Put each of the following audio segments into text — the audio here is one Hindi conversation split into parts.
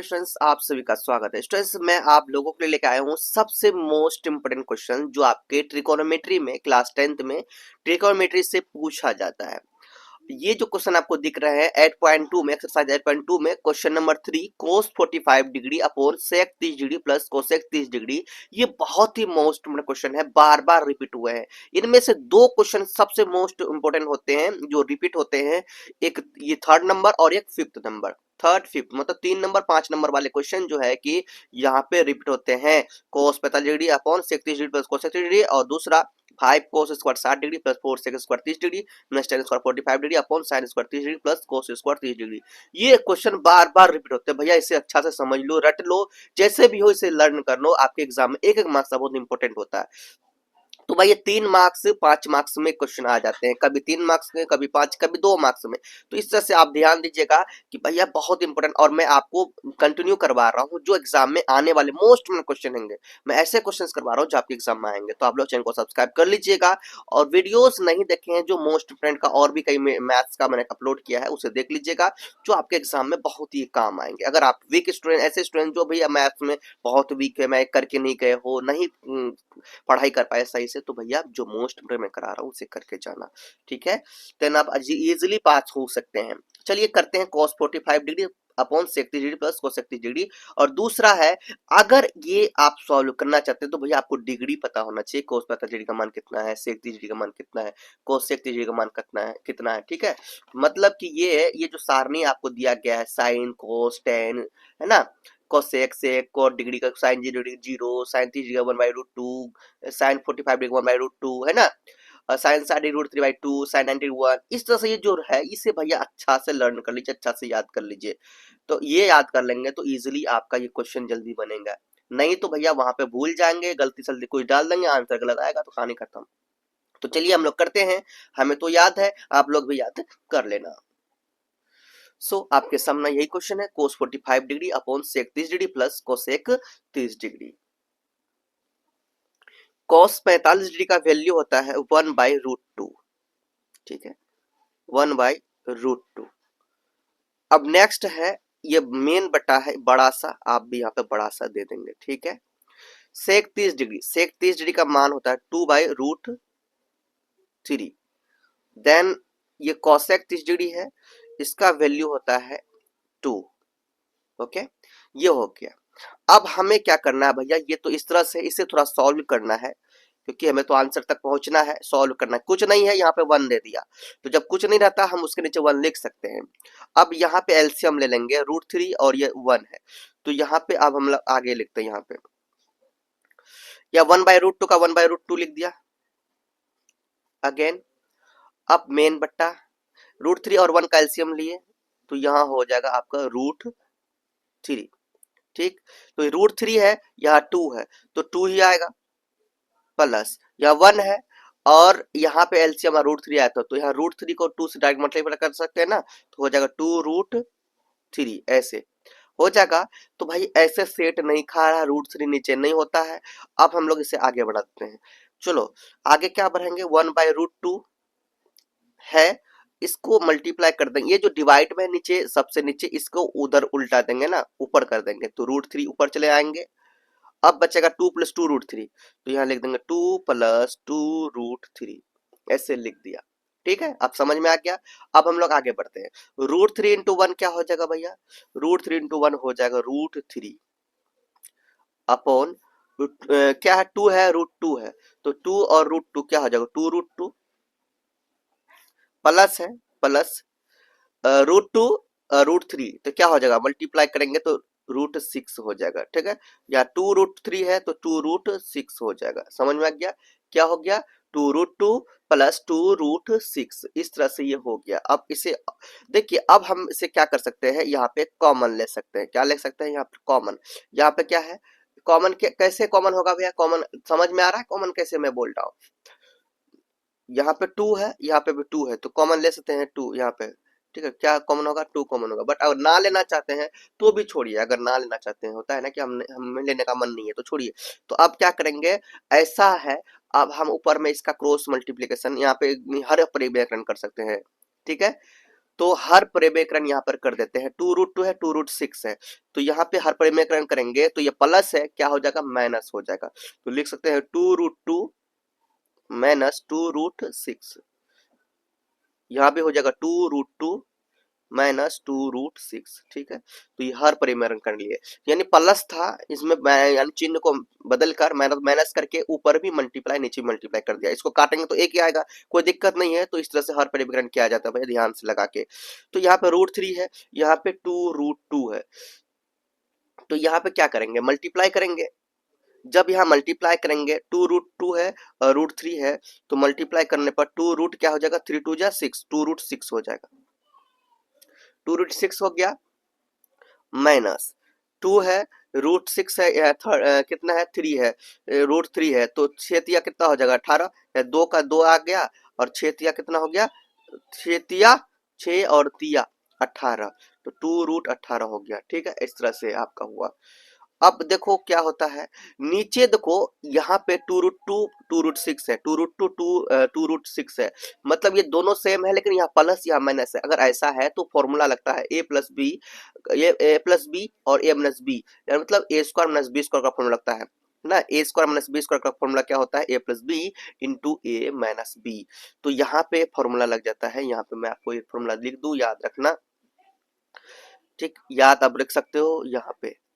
डियर स्टूडेंट्स, आप सभी का स्वागत है। स्टूडेंट्स, मैं आप लोगों के लिए लेकर आया हूँ सबसे मोस्ट इंपोर्टेंट क्वेश्चन जो आपके ट्रिकोनोमेट्री में क्लास 10th में ट्रिकोनोमेट्री से पूछा जाता है। ये जो क्वेश्चन आपको दिख रहे हैं 8.2 में, एक्सरसाइज 8.2 में question number 3 cos 45 degree upon sec 30 degree plus cosec 30 degree. ये बहुत ही मोस्ट इंपोर्टेंट क्वेश्चन है, बार बार रिपीट हुए हैं। इनमें से दो क्वेश्चन सबसे मोस्ट इंपोर्टेंट होते हैं जो रिपीट होते हैं, एक ये थर्ड नंबर और एक फिफ्थ नंबर। थर्ड फिफ्थ मतलब 3 नंबर 5 नंबर वाले क्वेश्चन जो है कि यहाँ पे रिपीट होते हैं। Cos 45 degree upon sec 30 degree plus cosec 30 degree, और दूसरा 5 cos square 60 degree plus 4 sec square 30 degree minus ten square 45 degree upon sine square 30 degree plus cos square 30 degree. ये क्वेश्चन बार बार रिपीट होते हैं भैया, इसे अच्छा से समझ लो, रट लो, जैसे भी हो इसे लर्न कर लो। आपके एग्जाम में एक एक मार्क्स बहुत इंपॉर्टेंट होता है। तो भाई ये 3 मार्क्स 5 मार्क्स में क्वेश्चन आ जाते हैं, कभी 3 मार्क्स में, कभी 5, कभी 2 मार्क्स में। तो इस तरह से आप ध्यान दीजिएगा कि भैया बहुत इंपॉर्टेंट, और मैं आपको कंटिन्यू करवा रहा हूँ जो एग्जाम में आने वाले मोस्ट क्वेश्चन होंगे। मैं ऐसे क्वेश्चंस करवा रहा हूँ जो आपके एग्जाम में आएंगे। तो आप लोग चैनल को सब्सक्राइब कर लीजिएगा, और वीडियोस नहीं देखे हैं जो मोस्ट इंपोर्टेंट का और भी कई मैथ्स का मैंने अपलोड किया है उसे देख लीजिएगा, जो आपके एग्जाम में बहुत ही काम आएंगे। अगर आप वीक स्टूडेंट, ऐसे स्टूडेंट जो भैया मैथ्स में बहुत वीक है, मैं करके नहीं गए हो, नहीं पढ़ाई कर पाए सही से, तो भैया जो मोस्ट इंपोर्टेंट मैं करा रहा हूँ उसे करके जाना, ठीक है। देन आप इजीली पास हो सकते हैं। चलिए करते हैं cos 45 degree upon sec 30 degree plus cosec 30 degree. और दूसरा है, अगर ये आप सॉल्व करना चाहते हैं तो भैया आपको डिग्री पता होना चाहिए। cos 45 डिग्री का मान कितना है, सेक 30 डिग्री का मान कितना है, कोसेक 30 डिग्री का मान कितना है, ठीक है। मतलब कि ये जो सारणी आपको दिया गया है, साइन कोस टेन, है ना, कोसेक सेक कोट डिग्री का sine 0 degree 0, sine 30 degree 1/√2, sine 45 degree 1/√2, है ना, साइन 60 डिग्री √3/2, साइन 90 डिग्री 1। इस तरह से ये जो है इसे भैया अच्छा से लर्न कर लीजिए, अच्छा से याद कर लीजिए। तो ये याद कर लेंगे तो इजीली आपका ये क्वेश्चन जल्दी बनेगा। नहीं तो भैया वहां पे भूल जाएंगे, गलती सलती कुछ डाल देंगे, आंसर गलत आएगा तो कहानी खत्म। तो चलिए हम लोग करते हैं, हमें तो याद है, आप लोग भी याद कर लेना। आपके सामने यही क्वेश्चन है, cos 45 degree upon sec 30 degree plus cosec 30 degree. Cos 45 degree का वैल्यू होता है 1/√2, ठीक है, 1/√2। अब नेक्स्ट है, ये मेन बटा है बड़ा सा, आप भी यहाँ पे बड़ा सा दे देंगे, ठीक है। सेक 30 डिग्री, सेक 30 डिग्री का मान होता है 2/√3। देन ये कॉसेक 30 डिग्री है, इसका वैल्यू होता है 2। ओके, ये हो गया। अब हमें क्या करना है भैया, ये तो इस तरह से इसे थोड़ा सॉल्व करना है, क्योंकि हमें तो आंसर तक पहुंचना है, सॉल्व करना है। कुछ नहीं है यहाँ पे 1 दे दिया, तो जब कुछ नहीं रहता हम उसके नीचे 1 लिख सकते हैं। अब यहाँ पे एलसीएम ले लेंगे, √3 और ये 1 है, तो यहाँ पे अब हम लोग आगे लिखते हैं, यहाँ पे या 1/√2 का 1/√2 लिख दिया। अगेन अब मेन बट्टा √3 और 1 का एलसीएम लिए, तो यहाँ हो जाएगा आपका √3, ठीक। तो √3 है, यहाँ 2 है, तो 2 ही आएगा, प्लस या 1 है, और यहाँ पे एलसीएम √3 आया था, तो यहाँ √3 को 2 से डायरेक्ट मल्टीप्लाई कर सकते हैं ना, तो हो जाएगा 2√3, ऐसे हो जाएगा। तो भाई ऐसे सेट नहीं खा रहा, √3 नीचे नहीं होता है। अब हम लोग इसे आगे बढ़ाते हैं। चलो आगे क्या बढ़ेंगे, 1/√2 है, इसको मल्टीप्लाई कर देंगे, ये जो डिवाइड में नीचे सबसे नीचे, इसको उधर उल्टा देंगे ना, ऊपर कर देंगे, तो √3 ऊपर चले आएंगे। अब बचेगा 2 + 2√3, तो यहाँ लिख देंगे 2 + 2√3, ऐसे लिख दिया, ठीक है। अब समझ में आ गया। अब हम लोग आगे बढ़ते हैं, √3 × 1 क्या हो जाएगा भैया, √3 × 1 हो जाएगा √3 अपॉन क्या है, 2 है, √2 है, तो 2 और √2 क्या हो जाएगा, 2√2 प्लस है, प्लस √2 √3, तो क्या हो जाएगा, मल्टीप्लाई करेंगे तो √6 हो जाएगा, ठीक है। या 2√3 है तो 2√6 हो जाएगा। समझ में आ गया, क्या हो गया, 2√2 + 2√6, इस तरह से ये हो गया। अब इसे देखिए, अब हम इसे क्या कर सकते हैं, यहाँ पे कॉमन ले सकते हैं। क्या ले सकते हैं यहाँ पे, कॉमन। यहाँ पे क्या है, कॉमन कैसे कॉमन होगा भैया, कॉमन समझ में आ रहा है, कॉमन कैसे मैं बोल रहा हूँ। यहाँ पे 2 है, यहाँ पे भी 2 है, तो कॉमन ले सकते हैं 2 यहाँ पे, ठीक है। क्या कॉमन होगा, 2 कॉमन होगा। बट अगर ना लेना चाहते हैं तो भी छोड़िए, अगर ना लेना चाहते हैं, होता है ना कि हमें लेने का मन नहीं है, तो छोड़िए। तो अब क्या करेंगे, ऐसा है, अब हम ऊपर में इसका क्रॉस मल्टीप्लीकेशन यहाँ पे हर व्याकरण कर सकते हैं, ठीक है। तो हर परिमेयकरण यहाँ पर कर देते हैं। 2√2 है, 2√6 है, तो यहाँ पे हर परिमेयकरण करेंगे तो ये प्लस है, क्या हो जाएगा, माइनस हो जाएगा। तो लिख सकते हैं 2√2 माइनस 2√6, यहाँ पे हो जाएगा 2√2 माइनस 2√6। ठीक है, तो ये हर परिमेयकरण कर लिए, यानी प्लस था इसमें, यानी चिन्ह को बदल कर माइनस माइनस करके ऊपर भी मल्टीप्लाई नीचे मल्टीप्लाई कर दिया। इसको काटेंगे तो एक ही आएगा, कोई दिक्कत नहीं है। तो इस तरह से हर परिमेयकरण किया जाता है भाई, ध्यान से लगा के। तो यहाँ पे √3 है, यहाँ पे 2√2 है, तो यहाँ पे क्या करेंगे, मल्टीप्लाई करेंगे। जब यहाँ मल्टीप्लाई करेंगे, 2√2 है और √3 है, तो मल्टीप्लाई करने पर 2 रूट क्या हो जाएगा, 3 2 6, 2√6 हो जाएगा। 2√6 हो गया, माइनस 2 है, √6 है, कितना है, 3 है, √3 है, तो 6 कितना हो जाएगा, 18, 2 का 2 आ गया, और 6 कितना हो गया, 6 6 और 18, तो 2√18 हो गया। ठीक है, इस तरह से आपका हुआ। अब देखो क्या होता है, नीचे देखो यहाँ पे 2√2 2√6 है, 2√2 2√6 है, मतलब ये दोनों सेम है, लेकिन यहाँ प्लस यहाँ माइनस है। अगर ऐसा है तो फॉर्मूला लगता है a प्लस बी, ये a प्लस बी और a माइनस बी, मतलब a square minus B square का फॉर्मूला लगता है ना। A square minus B square का फॉर्मूला क्या होता है, a plus B into A minus B. तो यहाँ पे फॉर्मूला लग जाता है, यहाँ पे मैं आपको ये फॉर्मूला लिख दूं, याद रखना। ठीक, याद आप रख सकते हो,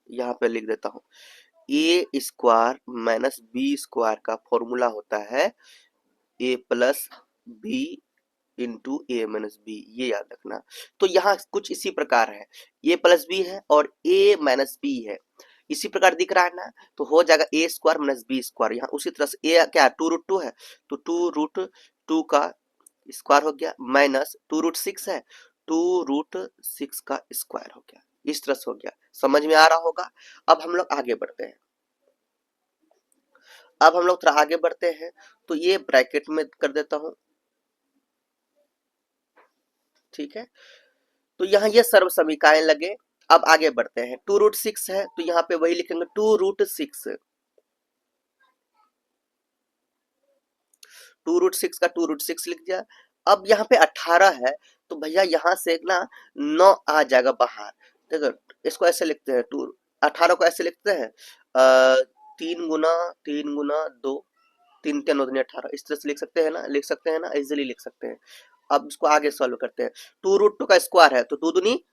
यहाँ पे लिख देता हूँ। ए स्क्वायर माइनस बी स्क्वायर का फॉर्मूला होता है ए plus B into A minus B, ये याद रखना। तो यहाँ कुछ इसी प्रकार है, ए प्लस बी है और ए माइनस बी है, इसी प्रकार दिख रहा है ना। तो हो जाएगा ए स्क्वायर माइनस बी स्क्वायर। यहाँ उसी तरह से ए क्या, 2√2 है, तो 2√2 का स्क्वायर हो गया, माइनस 2√6 है, 2√6 का स्क्वायर हो गया। इस तरह से हो गया, समझ में आ रहा होगा। अब हम लोग आगे बढ़ते हैं, अब हम लोग थोड़ा आगे बढ़ते हैं, तो ये ब्रैकेट में कर देता हूं। ठीक है, तो यहाँ ये सर्व समीकरण लगे। अब आगे बढ़ते हैं, 2√6 है, तो यहाँ पे वही लिखेंगे 2√6, 2√6 का 2√6 लिख दिया। अब यहाँ पे 18 है, तो भैया यहाँ से ना 9 आ जाएगा बाहर। देखो इसको ऐसे लिखते हैं, 18 को ऐसे लिखते हैं, 3 गुना 2, 3 9 18, इस तरह से लिख सकते हैं ना, लिख सकते हैं ना, इजिली लिख सकते हैं। अब इसको आगे सॉल्व करते हैं, 2√2 का स्क्वायर है, तो 2 दूनी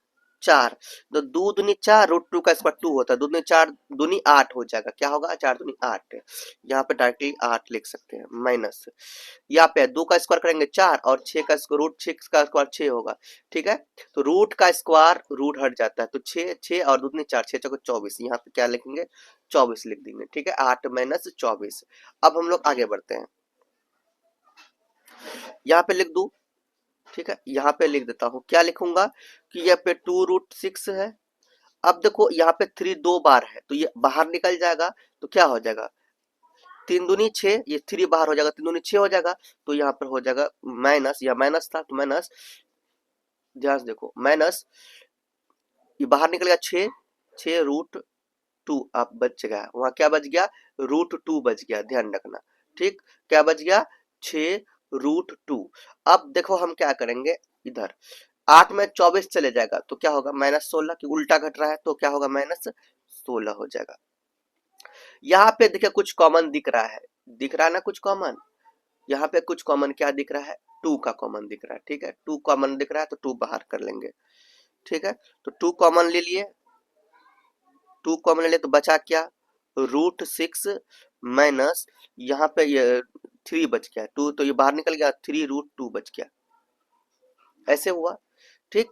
4, तो 2 दूनी 4, √2 का स्क्वायर 2 होता है, 2 दूनी 4 दूनी 8 हो जाएगा, क्या होगा, 4 दूनी 8, यहाँ पे डायरेक्टली 8 लिख सकते हैं, माइनस यहाँ पे 2 का स्क्वायर करेंगे 4, और 6 का स्क्वायर, √6 का स्क्वायर 6 होगा। ठीक है, तो रूट का स्क्वायर रूट हट जाता है, तो 6 6 और 2 दूनी 4, 6 चौके 24, यहाँ पे क्या लिखेंगे, 24 लिख देंगे। ठीक है, 8 माइनस 24। अब हम लोग आगे बढ़ते हैं, यहाँ पे लिख दू। ठीक है, यहाँ पे लिख देता हूँ, क्या लिखूंगा कि यहाँ पे 2√6 है। अब देखो यहाँ पे 3 2 बार है, तो ये बाहर निकल जाएगा, तो क्या हो जाएगा, 3 दूनी 6, ये 3 बाहर हो जाएगा, 3 दूनी 6 हो जाएगा, तो यहाँ पर हो जाएगा माइनस, या माइनस था तो माइनस, ध्यान से देखो माइनस, ये बाहर निकल गया 6, 6√2 अब बच गया, वहां क्या बच गया, √2 बच गया, ध्यान रखना। ठीक, क्या बच गया, 6√2। अब देखो हम क्या करेंगे, इधर 8 में 24 चले जाएगा, तो क्या होगा, -16, कि उल्टा घट रहा है, तो क्या होगा, -16 हो जाएगा। यहाँ पे देखिए कुछ कॉमन दिख रहा है, दिख रहा है ना कुछ कॉमन, यहाँ पे कुछ कॉमन क्या दिख रहा है, 2 का कॉमन दिख रहा है। ठीक है, 2 कॉमन दिख रहा है, तो 2 बाहर कर लेंगे। ठीक है, तो 2 कॉमन ले लिए, 2 कॉमन ले लिए, तो बचा क्या, √6 माइनस, यहाँ पे ये 3 बच गया, 2 तो ये बाहर निकल गया, 3√2 बच गया, ऐसे हुआ। ठीक,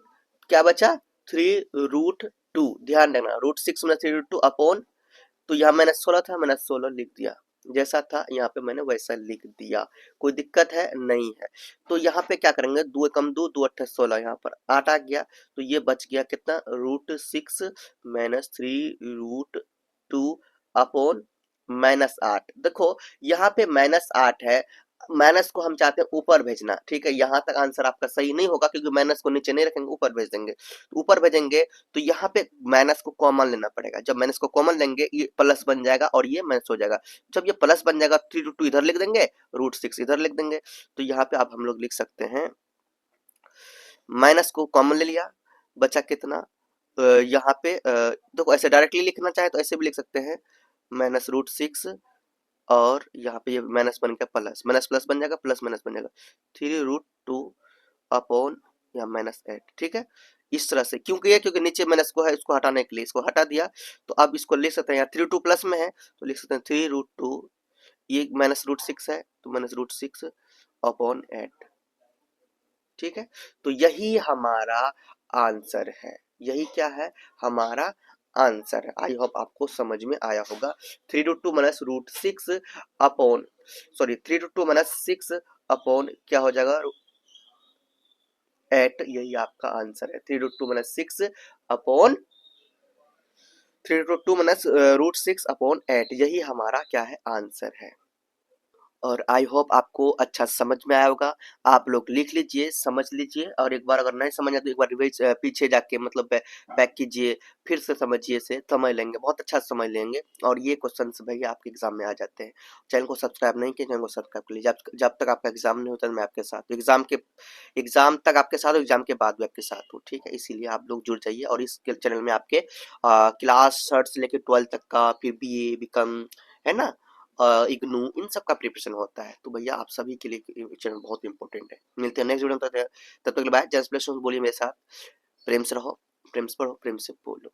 क्या बचा, 3√2, ध्यान देना, √6 में 3√2 अपॉन, तो यहाँ -16 था, -16 लिख दिया, जैसा था यहाँ पे मैंने वैसा लिख दिया, कोई दिक्कत है नहीं है। तो यहाँ पे क्या करेंगे, 2 एकम 2, 2 अट्ठे 16, यहाँ पर 8 आ गया, तो ये बच गया कितना, √6 माइनस 3√2 अपॉन -8। देखो यहाँ पे -8 है, माइनस को हम चाहते हैं ऊपर भेजना। ठीक है, यहाँ तक आंसर आपका सही नहीं होगा, क्योंकि माइनस को नीचे नहीं रखेंगे, ऊपर भेज देंगे, तो ऊपर भेजेंगे तो यहाँ पे माइनस को कॉमन लेना पड़ेगा। जब माइनस को कॉमन लेंगे, ये प्लस बन जाएगा और ये माइनस हो जाएगा। जब ये प्लस बन जाएगा, 3√2 इधर लिख देंगे, √6 इधर लिख देंगे, तो यहाँ पे अब हम लोग लिख सकते हैं माइनस को कॉमन ले लिया, बचा कितना, यहाँ पे देखो ऐसे डायरेक्टली लिखना चाहे तो ऐसे भी लिख सकते हैं, -√6 और यहाँ पे ये माइनस बन गया प्लस, माइनस प्लस बन जाएगा, प्लस माइनस बन जाएगा, 3√2 अपॉन या -8। ठीक है, इस तरह से, क्योंकि नीचे माइनस को है, इसको हटाने के लिए इसको हटा दिया, तो अब इसको लिख सकते हैं, यहाँ 3√2 प्लस में है तो लिख सकते हैं 3√2, ये -√6 है तो -√6 अपॉन 8। ठीक है, तो यही हमारा आंसर है, यही क्या है, हमारा आंसर है। आई होप आपको समझ में आया होगा। 3√2 -√6 अपॉन, सॉरी 3√2 -6 अपॉन क्या हो जाएगा 8, यही आपका आंसर है। 3√2 -6 अपॉन 3√2 -√6 अपॉन 8, यही हमारा क्या है, आंसर है। और आई होप आपको अच्छा समझ में आया होगा। आप लोग लिख लीजिए, समझ लीजिए, और एक बार अगर नहीं समझ आए तो एक बार रिवाइज पीछे जाके मतलब बैक कीजिए, फिर से समझिए, से समझ लेंगे, बहुत अच्छा समझ लेंगे। और ये क्वेश्चंस भैया आपके एग्जाम में आ जाते हैं। चैनल को सब्सक्राइब नहीं किया, चैनल को सब्सक्राइब कर लीजिए। जब तक आपका एग्जाम नहीं होता मैं आपके साथ, एग्जाम तक आपके साथ, एग्जाम के बाद भी आपके साथ हूँ। ठीक है, इसीलिए आप लोग जुड़ जाइए। और इस चैनल में आपके क्लास थर्ड से लेकर 12 तक का, फिर BA BCom, है ना, इग्नू, इन सब का प्रिपरेशन होता है। तो भैया आप सभी के लिए ये चैनल बहुत इंपॉर्टेंट है। मिलते हैं नेक्स्ट वीडियो में, तब तक के लिए बाय। जस्ट प्लेस बोलिए मेरे साथ, प्रेम से रहो, प्रेम से पढ़ो, प्रेम से बोलो।